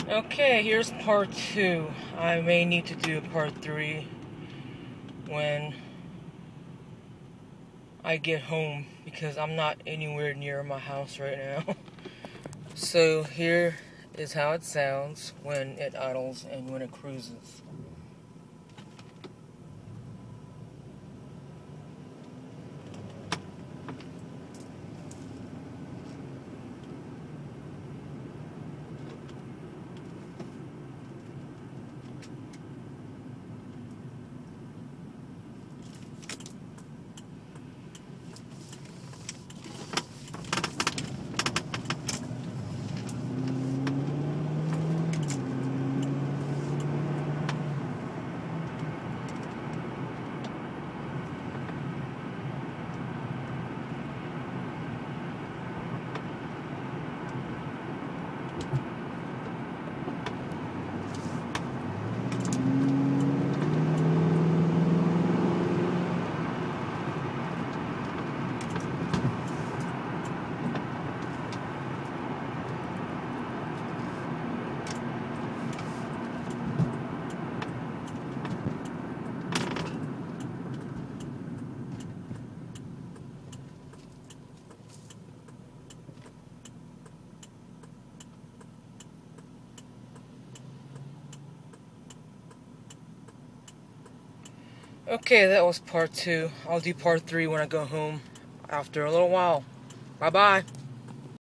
Okay, here's part 2. I may need to do part 3 when I get home because I'm not anywhere near my house right now. So here is how it sounds when it idles and when it cruises. Okay, that was part 2. I'll do part 3 when I go home after a little while. Bye-bye.